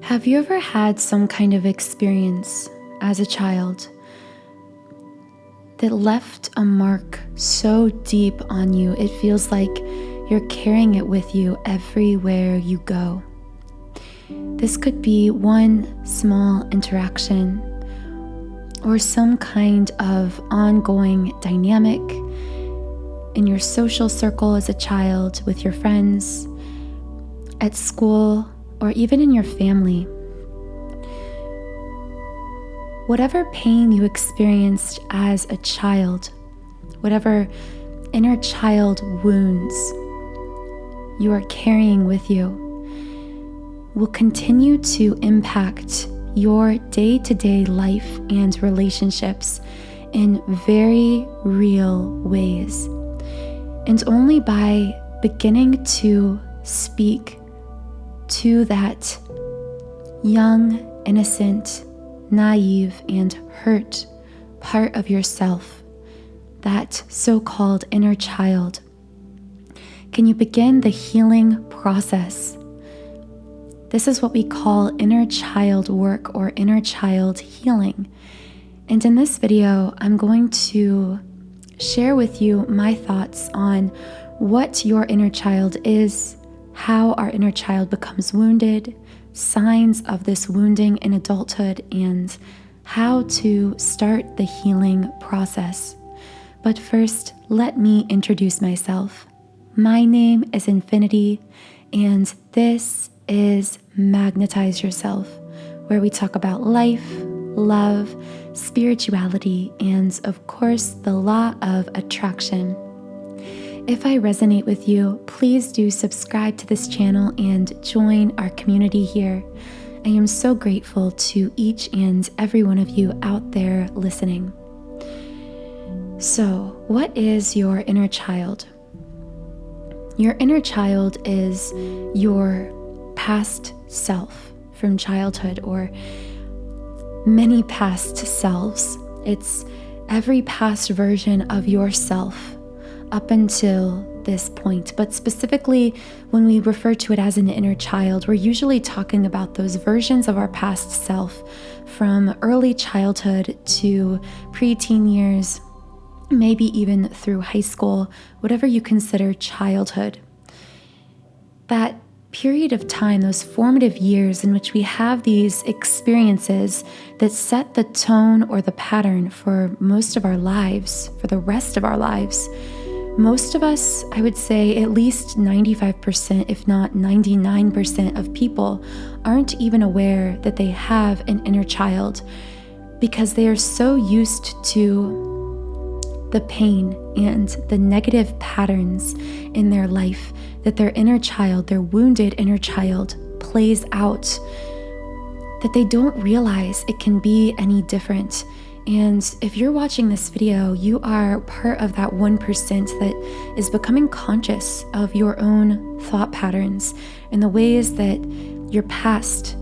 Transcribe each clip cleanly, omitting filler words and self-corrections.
Have you ever had some kind of experience as a child that left a mark so deep on you, it feels like you're carrying it with you everywhere you go? This could be one small interaction or some kind of ongoing dynamic in your social circle as a child, with your friends, at school, or even in your family. Whatever pain you experienced as a child, whatever inner child wounds you are carrying with you, will continue to impact your day-to-day life and relationships in very real ways. And only by beginning to speak to that young, innocent, naive, and hurt part of yourself, that so-called inner child, can you begin the healing process. This is what we call inner child work or inner child healing. And in this video, I'm going to share with you my thoughts on what your inner child is, how our inner child becomes wounded, signs of this wounding in adulthood, and how to start the healing process. But first, let me introduce myself. My name is Infinity, and this is Magnetize Yourself, where we talk about life, love, spirituality, and of course, the law of attraction. If I resonate with you, please do subscribe to this channel and join our community here. I am so grateful to each and every one of you out there listening. So, what is your inner child? Your inner child is your past self from childhood, or many past selves. It's every past version of yourself up until this point. But specifically, when we refer to it as an inner child, we're usually talking about those versions of our past self from early childhood to preteen years, maybe even through high school, whatever you consider childhood. That period of time, those formative years in which we have these experiences that set the tone or the pattern for most of our lives, for the rest of our lives. Most of us, I would say at least 95%, if not 99% of people aren't even aware that they have an inner child, because they are so used to the pain and the negative patterns in their life that their inner child, their wounded inner child, plays out, that they don't realize it can be any different. And if you're watching this video, you are part of that 1% that is becoming conscious of your own thought patterns and the ways that your past,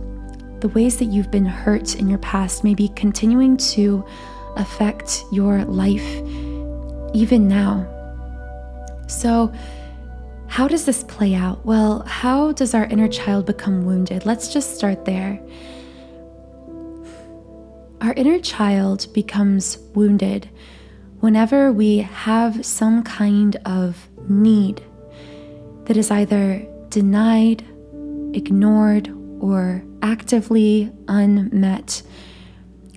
the ways that you've been hurt in your past may be continuing to affect your life even now. So, how does this play out? Well, how does our inner child become wounded? Let's just start there. Our inner child becomes wounded whenever we have some kind of need that is either denied, ignored, or actively unmet.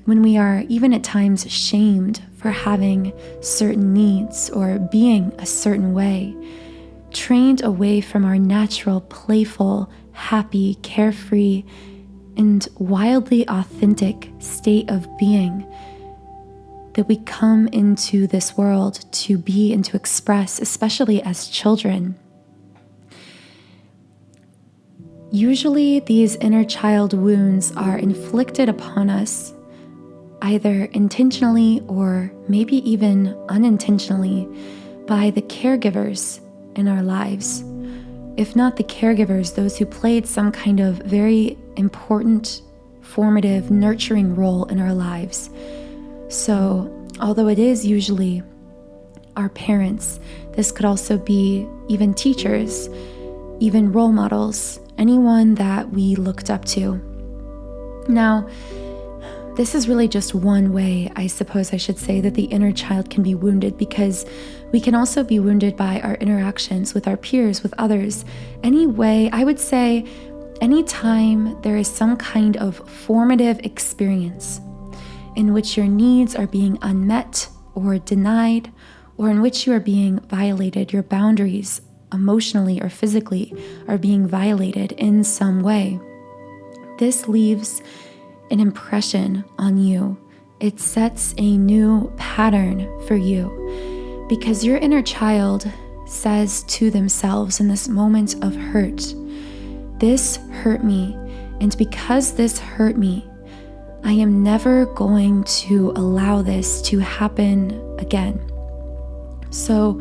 When we are even at times shamed for having certain needs or being a certain way, trained away from our natural, playful, happy, carefree, and wildly authentic state of being that we come into this world to be and to express, especially as children. Usually, these inner child wounds are inflicted upon us either intentionally or maybe even unintentionally by the caregivers in our lives. If not the caregivers, those who played some kind of very important, formative, nurturing role in our lives. So, although it is usually our parents, this could also be even teachers, even role models, anyone that we looked up to. Now, this is really just one way, I suppose I should say, that the inner child can be wounded, because we can also be wounded by our interactions with our peers, with others. Anyway, I would say anytime there is some kind of formative experience in which your needs are being unmet or denied, or in which you are being violated, your boundaries emotionally or physically are being violated in some way, this leaves an impression on you. It sets a new pattern for you, because your inner child says to themselves in this moment of hurt, this hurt me, and because this hurt me, I am never going to allow this to happen again. So,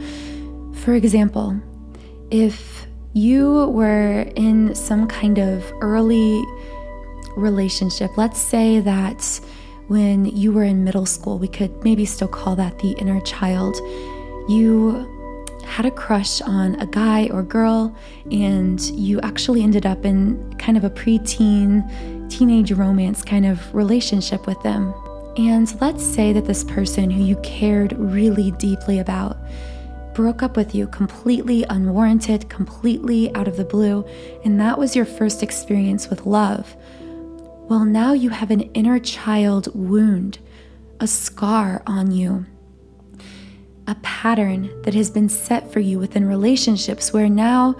for example, if you were in some kind of early relationship, let's say that when you were in middle school, we could maybe still call that the inner child, you had a crush on a guy or girl, and you actually ended up in kind of a teenage romance kind of relationship with them. And let's say that this person who you cared really deeply about broke up with you completely unwarranted, completely out of the blue, and that was your first experience with love. Well, now you have an inner child wound, a scar on you, a pattern that has been set for you within relationships, where now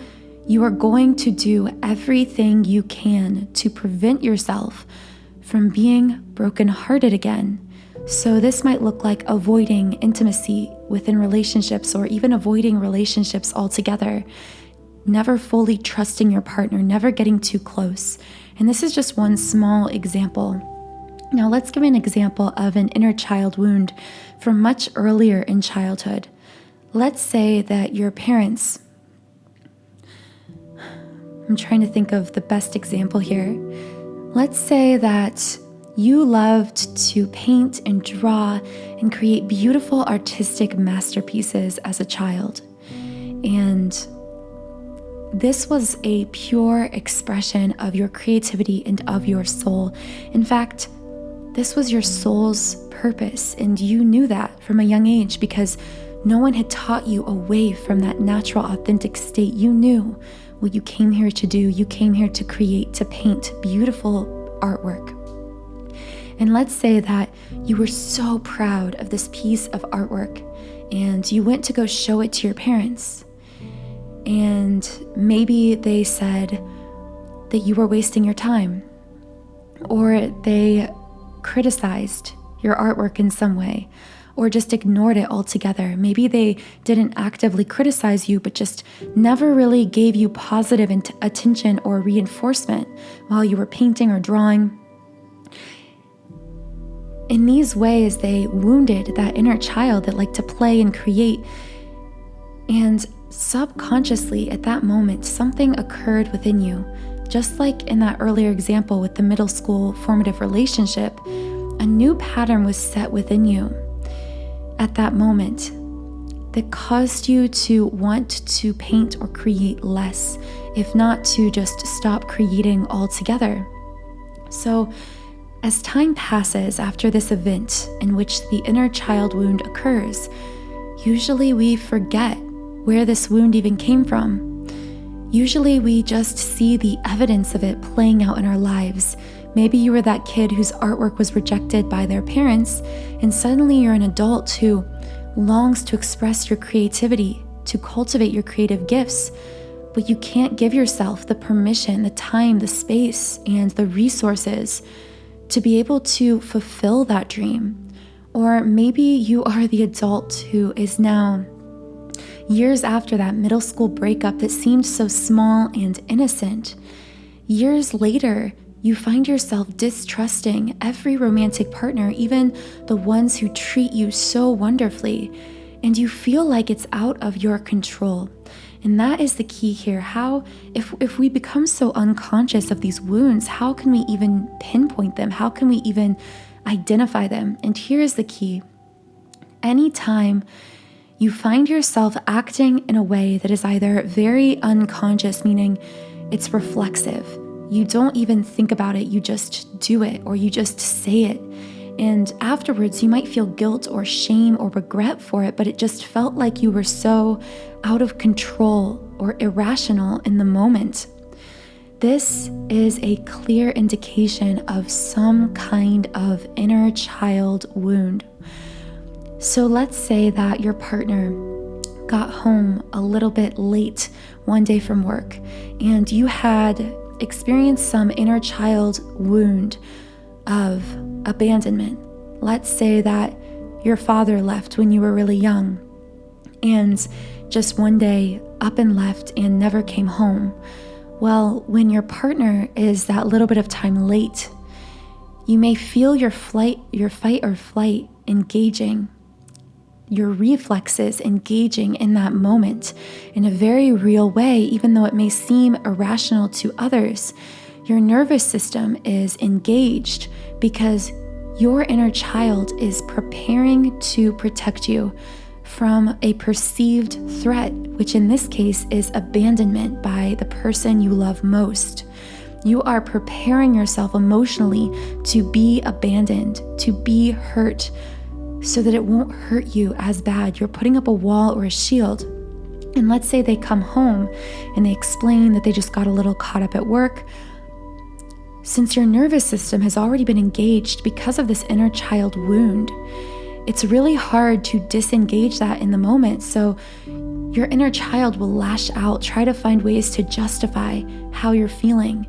you are going to do everything you can to prevent yourself from being brokenhearted again. So this might look like avoiding intimacy within relationships, or even avoiding relationships altogether, never fully trusting your partner, never getting too close. And this is just one small example. Now let's give an example of an inner child wound from much earlier in childhood. Let's say that your parents, I'm trying to think of the best example here. Let's say that you loved to paint and draw and create beautiful artistic masterpieces as a child. And this was a pure expression of your creativity and of your soul. In fact, this was your soul's purpose, and you knew that from a young age, because no one had taught you away from that natural, authentic state. You knew what you came here to do. You came here to create, to paint beautiful artwork. And let's say that you were so proud of this piece of artwork, and you went to go show it to your parents. And maybe they said that you were wasting your time, or they criticized your artwork in some way, or just ignored it altogether. Maybe they didn't actively criticize you, but just never really gave you positive attention or reinforcement while you were painting or drawing. In these ways, they wounded that inner child that liked to play and create. And subconsciously, at that moment, something occurred within you. Just like in that earlier example with the middle school formative relationship, a new pattern was set within you at that moment that caused you to want to paint or create less, if not to just stop creating altogether. So, as time passes after this event in which the inner child wound occurs, usually we forget where this wound even came from. Usually we just see the evidence of it playing out in our lives. Maybe you were that kid whose artwork was rejected by their parents, and suddenly you're an adult who longs to express your creativity, to cultivate your creative gifts, but you can't give yourself the permission, the time, the space, and the resources to be able to fulfill that dream. Or maybe you are the adult who is now, years after that middle school breakup that seemed so small and innocent, years later, you find yourself distrusting every romantic partner, even the ones who treat you so wonderfully, and you feel like it's out of your control. And that is the key here. How, if we become so unconscious of these wounds, how can we even pinpoint them? How can we even identify them? And here is the key. Anytime you find yourself acting in a way that is either very unconscious, meaning it's reflexive, you don't even think about it. You just do it, or you just say it. And afterwards, you might feel guilt or shame or regret for it, but it just felt like you were so out of control or irrational in the moment. This is a clear indication of some kind of inner child wound. So let's say that your partner got home a little bit late one day from work, and you had experienced some inner child wound of abandonment. Let's say that your father left when you were really young and just one day up and left and never came home. Well, when your partner is that little bit of time late, you may feel your fight or flight engaging, your reflexes engaging in that moment in a very real way, even though it may seem irrational to others. Your nervous system is engaged because your inner child is preparing to protect you from a perceived threat, which in this case is abandonment by the person you love most. You are preparing yourself emotionally to be abandoned, to be hurt, so that it won't hurt you as bad. You're putting up a wall or a shield. And let's say they come home and they explain that they just got a little caught up at work. Since your nervous system has already been engaged because of this inner child wound, it's really hard to disengage that in the moment. So your inner child will lash out, try to find ways to justify how you're feeling.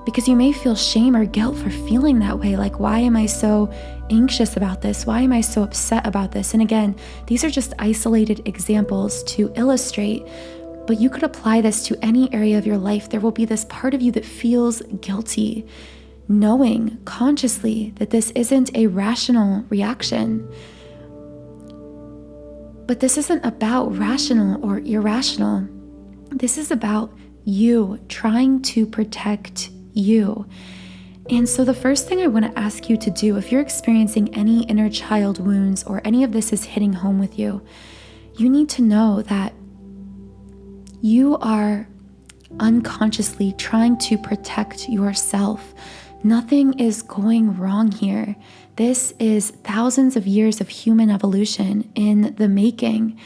Because you may feel shame or guilt for feeling that way. Like, why am I so anxious about this? Why am I so upset about this? And again, these are just isolated examples to illustrate, but you could apply this to any area of your life. There will be this part of you that feels guilty, knowing consciously that this isn't a rational reaction. But this isn't about rational or irrational. This is about you trying to protect you. And so the first thing I want to ask you to do, if you're experiencing any inner child wounds or any of this is hitting home with you, you need to know that you are unconsciously trying to protect yourself. Nothing is going wrong here. This is thousands of years of human evolution in the making.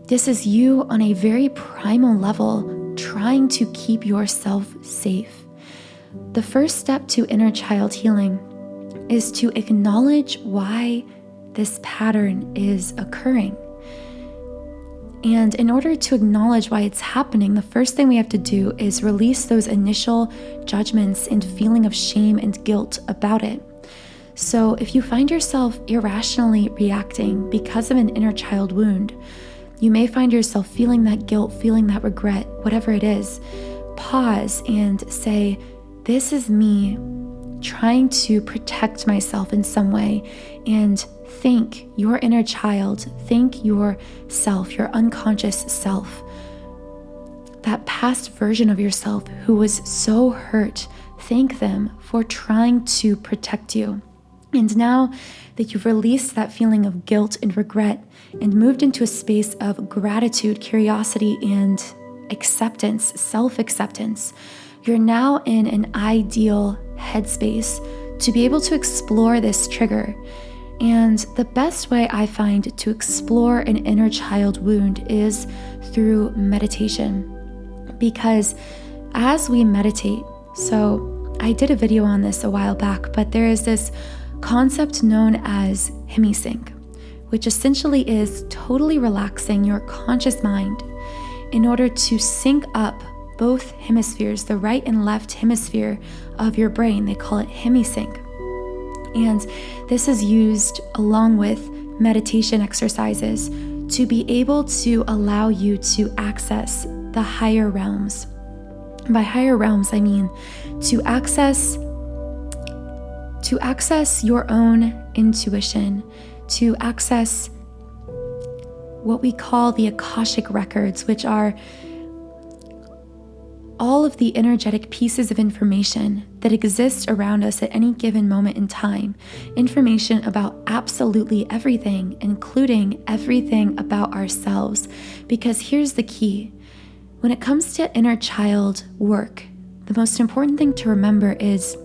This is you on a very primal level trying to keep yourself safe. The first step to inner child healing is to acknowledge why this pattern is occurring. And in order to acknowledge why it's happening, the first thing we have to do is release those initial judgments and feeling of shame and guilt about it. So if you find yourself irrationally reacting because of an inner child wound, you may find yourself feeling that guilt, feeling that regret, whatever it is. Pause and say, this is me trying to protect myself in some way, and thank your inner child, thank yourself, your unconscious self, that past version of yourself who was so hurt. Thank them for trying to protect you. And now that you've released that feeling of guilt and regret and moved into a space of gratitude, curiosity, and acceptance, self-acceptance, you're now in an ideal headspace to be able to explore this trigger. And the best way I find to explore an inner child wound is through meditation. Because as we meditate, so I did a video on this a while back, but there is this concept known as hemisync, which essentially is totally relaxing your conscious mind in order to sync up both hemispheres, the right and left hemisphere of your brain. They call it hemisync. And this is used along with meditation exercises to be able to allow you to access the higher realms. By higher realms, I mean to access your own intuition, to access what we call the Akashic records, which are all of the energetic pieces of information that exist around us at any given moment in time. Information about absolutely everything, including everything about ourselves. Because here's the key. When it comes to inner child work, the most important thing to remember is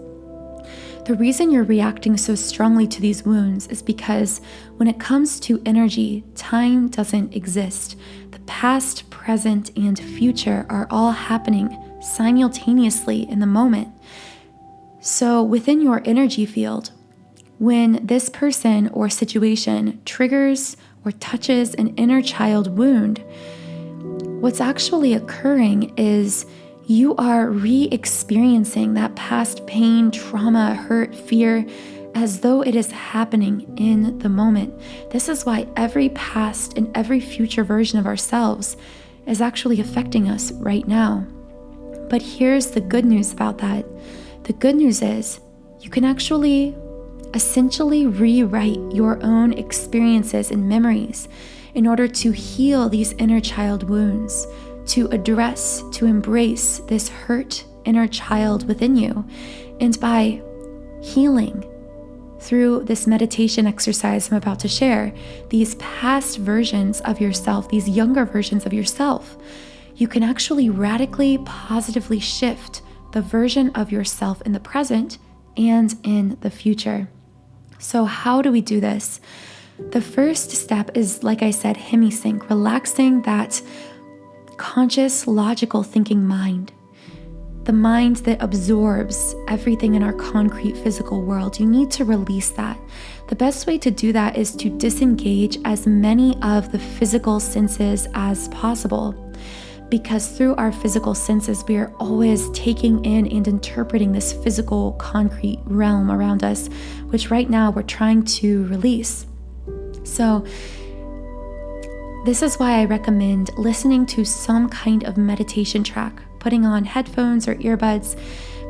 the reason you're reacting so strongly to these wounds is because when it comes to energy, time doesn't exist. The past, present, and future are all happening simultaneously in the moment. So within your energy field, when this person or situation triggers or touches an inner child wound, what's actually occurring is you are re-experiencing that past pain, trauma, hurt, fear, as though it is happening in the moment. This is why every past and every future version of ourselves is actually affecting us right now. But here's the good news about that. The good news is you can actually essentially rewrite your own experiences and memories in order to heal these inner child wounds, to address, to embrace this hurt inner child within you. And by healing through this meditation exercise I'm about to share, these past versions of yourself, these younger versions of yourself, you can actually radically, positively shift the version of yourself in the present and in the future. So how do we do this? The first step is, like I said, hemisync, relaxing that conscious, logical thinking mind, the mind that absorbs everything in our concrete physical world. You need to release that. The best way to do that is to disengage as many of the physical senses as possible, because through our physical senses, we are always taking in and interpreting this physical, concrete realm around us, which right now we're trying to release. So this is why I recommend listening to some kind of meditation track, putting on headphones or earbuds,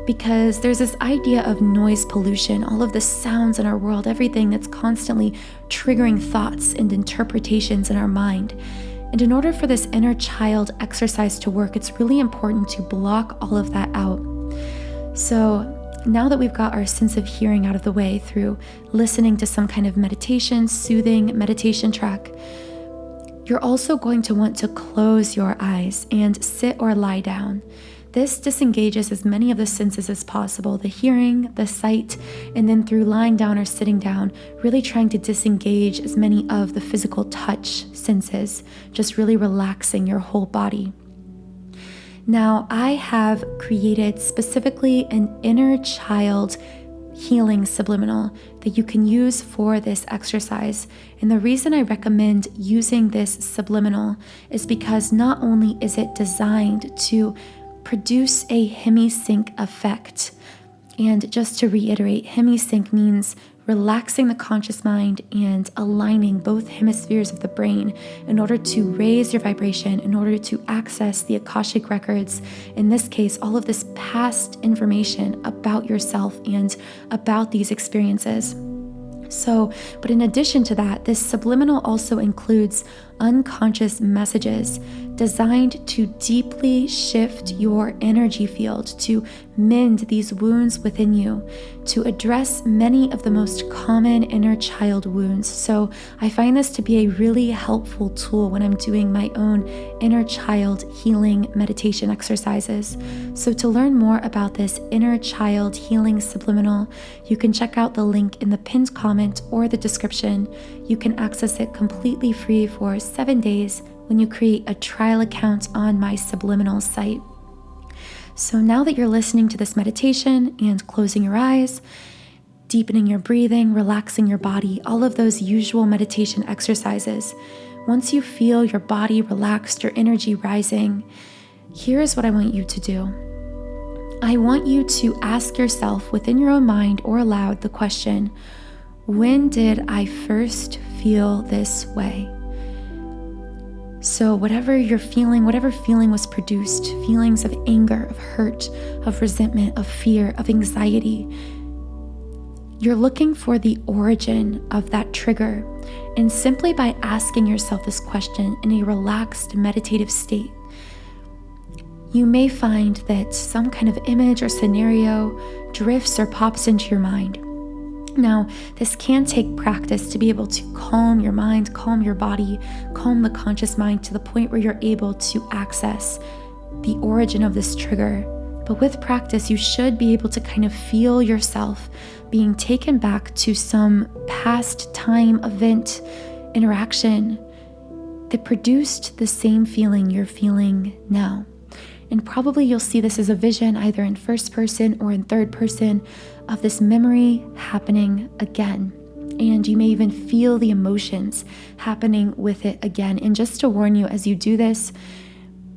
because there's this idea of noise pollution, all of the sounds in our world, everything that's constantly triggering thoughts and interpretations in our mind. And in order for this inner child exercise to work, it's really important to block all of that out. So now that we've got our sense of hearing out of the way through listening to some kind of meditation, soothing meditation track, you're also going to want to close your eyes and sit or lie down. This disengages as many of the senses as possible, the hearing, the sight, and then through lying down or sitting down, really trying to disengage as many of the physical touch senses, just really relaxing your whole body. Now, I have created specifically an inner child healing subliminal that you can use for this exercise. And the reason I recommend using this subliminal is because not only is it designed to produce a hemisync effect, and just to reiterate, hemisync means relaxing the conscious mind and aligning both hemispheres of the brain in order to raise your vibration, in order to access the Akashic records, in this case, all of this past information about yourself and about these experiences. So, but in addition to that, this subliminal also includes unconscious messages designed to deeply shift your energy field, to mend these wounds within you, to address many of the most common inner child wounds. So I find this to be a really helpful tool when I'm doing my own inner child healing meditation exercises. So to learn more about this inner child healing subliminal, you can check out the link in the pinned comment or the description. You can access it completely free for 7 days when you create a trial account on my Subliminal site. So now that you're listening to this meditation and closing your eyes, deepening your breathing, relaxing your body, all of those usual meditation exercises, once you feel your body relaxed, your energy rising, here's what I want you to do. I want you to ask yourself within your own mind or aloud the question, when did I first feel this way? So whatever you're feeling, whatever feeling was produced, feelings of anger, of hurt, of resentment, of fear, of anxiety, you're looking for the origin of that trigger. And simply by asking yourself this question in a relaxed, meditative state, you may find that some kind of image or scenario drifts or pops into your mind. Now, this can take practice to be able to calm your mind, calm your body, calm the conscious mind to the point where you're able to access the origin of this trigger But with practice, you should be able to kind of feel yourself being taken back to some past time, event, interaction that produced the same feeling you're feeling now. And probably you'll see this as a vision, either in first person or in third person, of this memory happening again. And you may even feel the emotions happening with it again. And just to warn you, as you do this,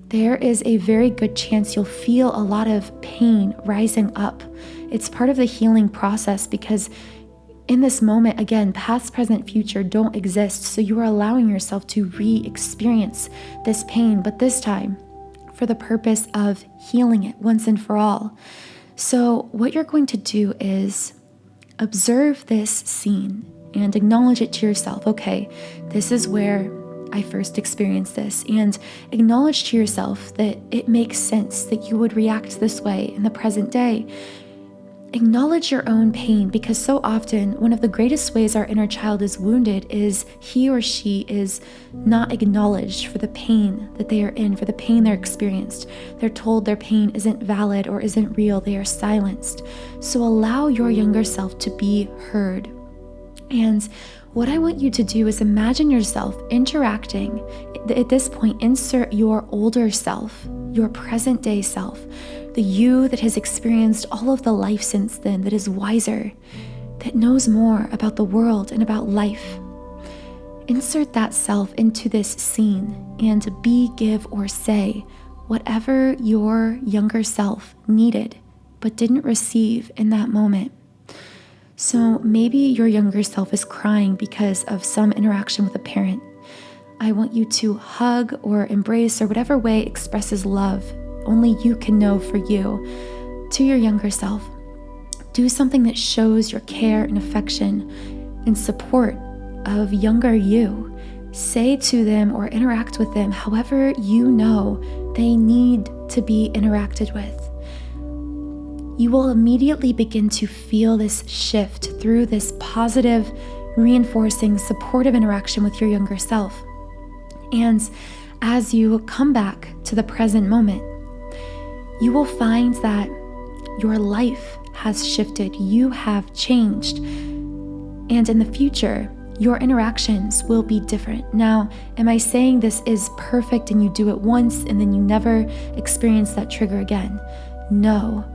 there is a very good chance you'll feel a lot of pain rising up. It's part of the healing process, because in this moment, again, past, present, future don't exist. So you are allowing yourself to re-experience this pain, but this time for the purpose of healing it once and for all. So what you're going to do is observe this scene and acknowledge it to yourself. Okay, this is where I first experienced this, and acknowledge to yourself that it makes sense that you would react this way in the present day. Acknowledge your own pain, because so often one of the greatest ways our inner child is wounded is he or she is not acknowledged for the pain that they are in, for the pain they're experienced. They're told their pain isn't valid or isn't real. They are silenced. So allow your younger self to be heard. And what I want you to do is imagine yourself interacting. At this point, insert your older self, your present day self, the you that has experienced all of the life since then, that is wiser, that knows more about the world and about life. Insert that self into this scene and be, give, or say whatever your younger self needed but didn't receive in that moment. So maybe your younger self is crying because of some interaction with a parent. I want you to hug or embrace, or whatever way expresses love only you can know for you, to your younger self. Do something that shows your care and affection and support of younger you. Say to them or interact with them however you know they need to be interacted with. You will immediately begin to feel this shift through this positive, reinforcing, supportive interaction with your younger self. And as you come back to the present moment, you will find that your life has shifted. You have changed. And in the future, your interactions will be different. Now, am I saying this is perfect and you do it once and then you never experience that trigger again? No.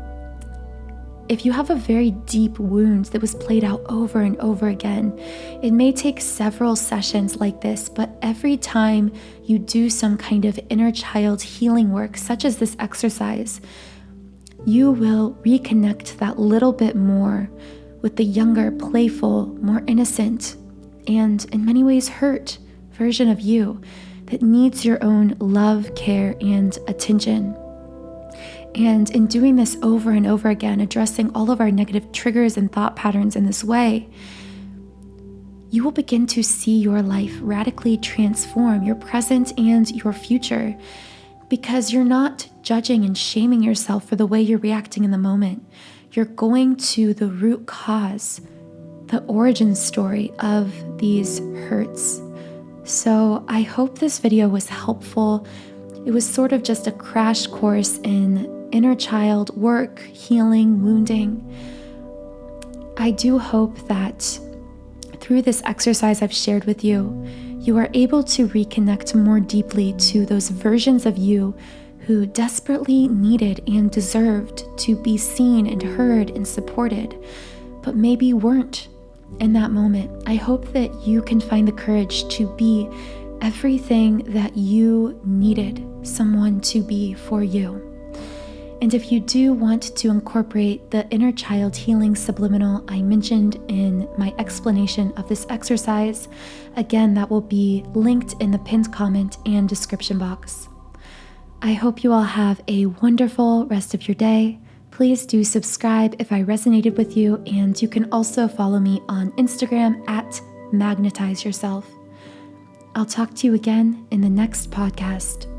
If you have a very deep wound that was played out over and over again, it may take several sessions like this, but every time you do some kind of inner child healing work, such as this exercise, you will reconnect that little bit more with the younger, playful, more innocent, and in many ways hurt version of you that needs your own love, care, and attention. And in doing this over and over again, addressing all of our negative triggers and thought patterns in this way, you will begin to see your life radically transform, your present and your future, because you're not judging and shaming yourself for the way you're reacting in the moment. You're going to the root cause, the origin story of these hurts. So I hope this video was helpful. It was sort of just a crash course in inner child work, healing, wounding. I do hope that through this exercise I've shared with you, you are able to reconnect more deeply to those versions of you who desperately needed and deserved to be seen and heard and supported, but maybe weren't in that moment. I hope that you can find the courage to be everything that you needed someone to be for you. And if you do want to incorporate the inner child healing subliminal I mentioned in my explanation of this exercise, again, that will be linked in the pinned comment and description box. I hope you all have a wonderful rest of your day. Please do subscribe if I resonated with you, and you can also follow me on Instagram at Magnetize Yourself. I'll talk to you again in the next podcast.